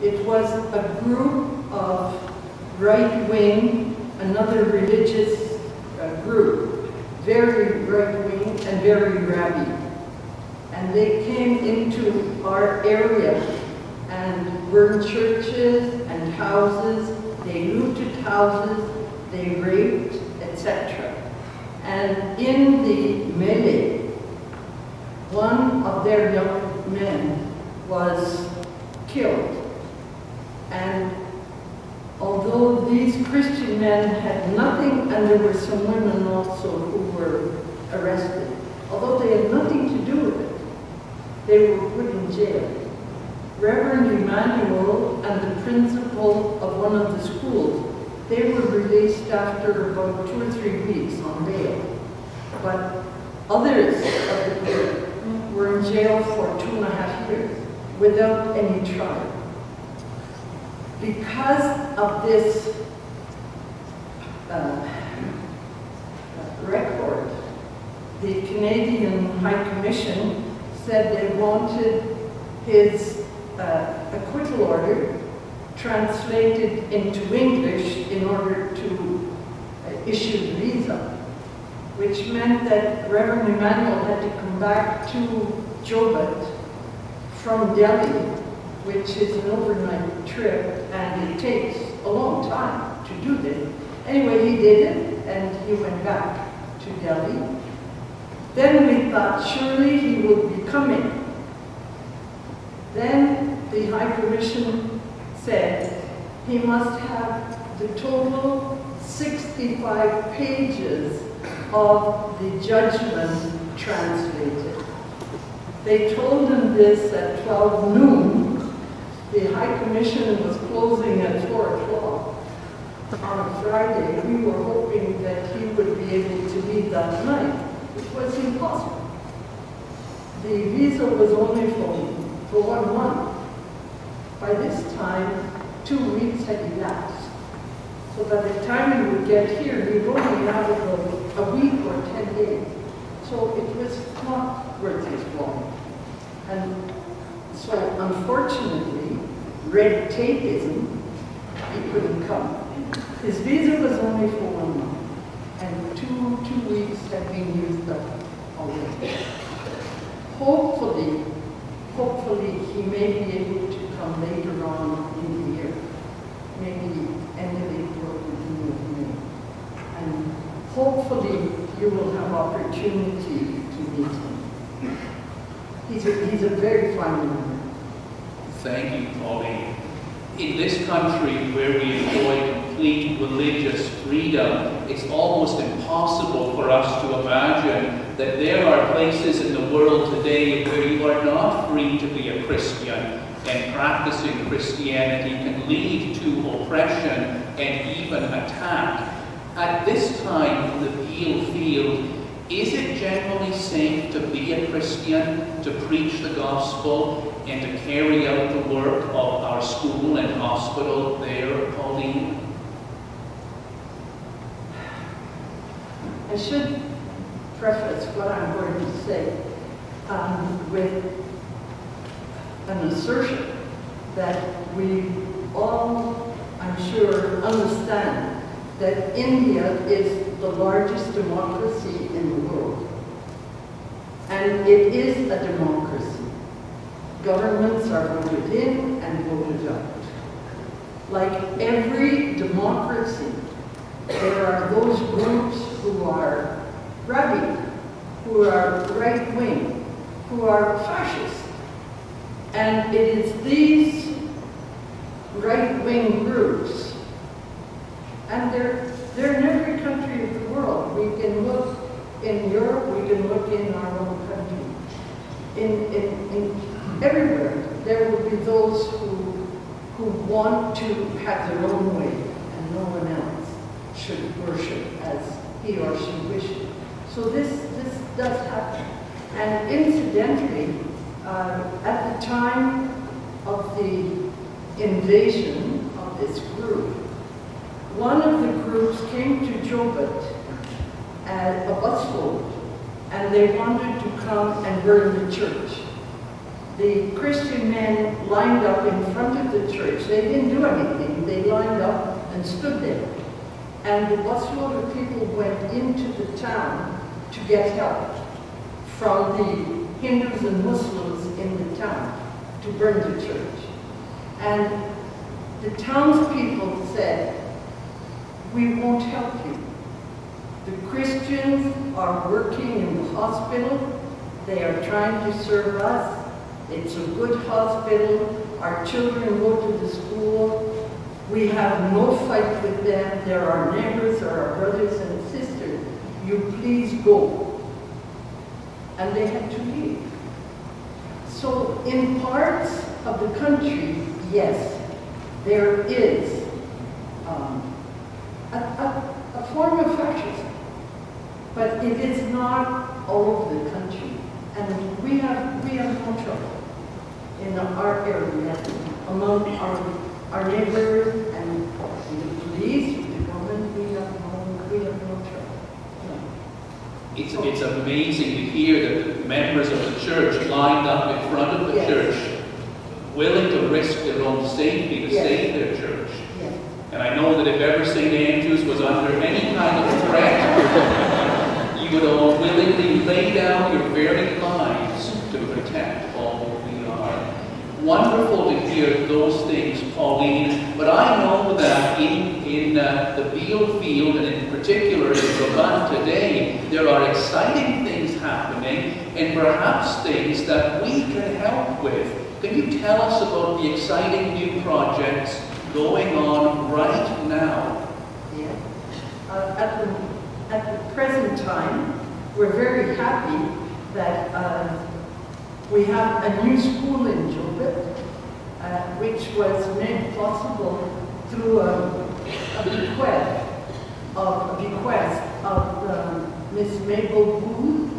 It was a group of right-wing, another religious group, very right-wing and very rabby. And they came into our area and burned churches and houses, they looted houses, they raped, etc. And in the melee, one of their young men was killed. And although these Christian men had nothing, and there were some women also who were arrested, although they had nothing to do with it, they were put in jail. Reverend Emmanuel and the principal of one of the schools, they were released after about 2 or 3 weeks on bail. But others of the group were in jail for 2.5 years without any trial. Because of this record, the Canadian High Commission said they wanted his acquittal order translated into English in order to issue the visa, which meant that Reverend Emmanuel had to come back to Jobat from Delhi, which is an overnight trip, and it takes a long time to do this. Anyway, he did it, and he went back to Delhi. Then we thought, surely he would be coming. Then the High Commission said he must have the total 65 pages of the judgment translated. They told him this at 12 noon. The High Commission was closing at 4 o'clock on a Friday. We were hoping that he would be able to leave that night, which was impossible. The visa was only for 1 month. By this time, 2 weeks had elapsed. So by the time he would get here, he would only have about a week or 10 days. So it was not worth his while. And so unfortunately, red tapeism, he couldn't come. His visa was only for 1 month, and two weeks had been used up already. Hopefully he may be able to come later on in the year, maybe end of April or beginning of May. And hopefully you will have opportunity to meet him. He's a very fine man. Thank you, Pauline. In this country where we enjoy complete religious freedom, it's almost impossible for us to imagine that there are places in the world today where you are not free to be a Christian, and practicing Christianity can lead to oppression and even attack. At this time in the Peel field, is it generally safe to be a Christian, to preach the gospel, and to carry out the work of our school and hospital there, Pauline? I should preface what I'm going to say with an assertion that we all, I'm sure, understand that India is the largest democracy in the world. And it is a democracy. Governments are voted in and voted out. Like every democracy, there are those groups who are rabid, who are right-wing, who are fascist. And it is these right-wing groups, and they're in every country of the world. We can look in Europe, we can look in our own country. In everywhere, there will be those who want to have their own way, and no one else should worship as he or she wishes. So this does happen. And incidentally, at the time of the invasion of this group, one of the groups came to Jobat at a busload, and they wanted to come and burn the church. the Christian men lined up in front of the church. They didn't do anything. They lined up and stood there. And the busload of people went into the town to get help from the Hindus and Muslims in the town to burn the church. And the townspeople said, "We won't help you. The Christians are working in the hospital. They are trying to serve us. It's a good hospital. Our children go to the school. We have no fight with them. They're our neighbors, they're our brothers and sisters. You please go." And they had to leave. So in parts of the country, yes, there is a form of fascism, but it is not all over the country. And we have no trouble in our area among our neighbors and the police, the government. We have no trouble. No. It's amazing to hear that the members of the church lined up in front of the Yes. church, willing to risk their own safety to Yes. save their church. Yes. And I know that if ever St. Andrews was under any kind of threat, you would all willingly lay down your very lives to protect all who we are. Wonderful to hear those things, Pauline, but I know that in the Beale field, and in particular in Brabant today, there are exciting things happening, and perhaps things that we can help with. Can you tell us about the exciting new projects going on right now? Yeah. At the present time, we're very happy that we have a new school in Jobit, which was made possible through a bequest of Miss Mabel Booth,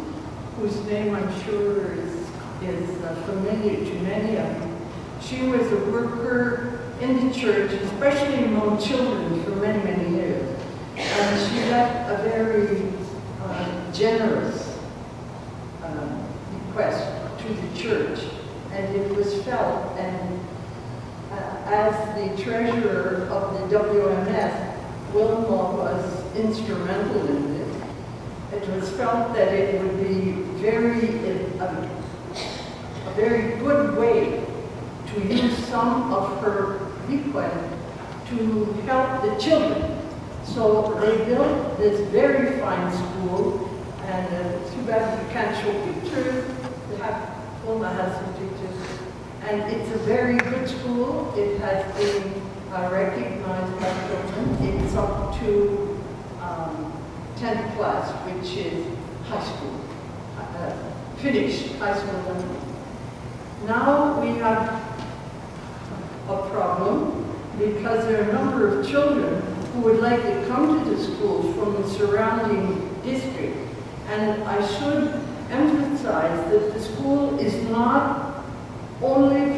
whose name I'm sure is familiar to many of you. She was a worker in the church, especially among children, for many, many years. And she left a very generous bequest to the church, and it was felt. And as the treasurer of the WMS, Wilma was instrumental in this. It was felt that it would be a very good way to use some of her bequest to help the children. So they built this very fine school, and too bad we can't show pictures. Wilma has some pictures. And it's a very good school. It has been recognized by government. It's up to 10th class, which is high school, finished high school level. Now we have a problem because there are a number of children who would like to come to the school from the surrounding district. And I should emphasize that the school is not only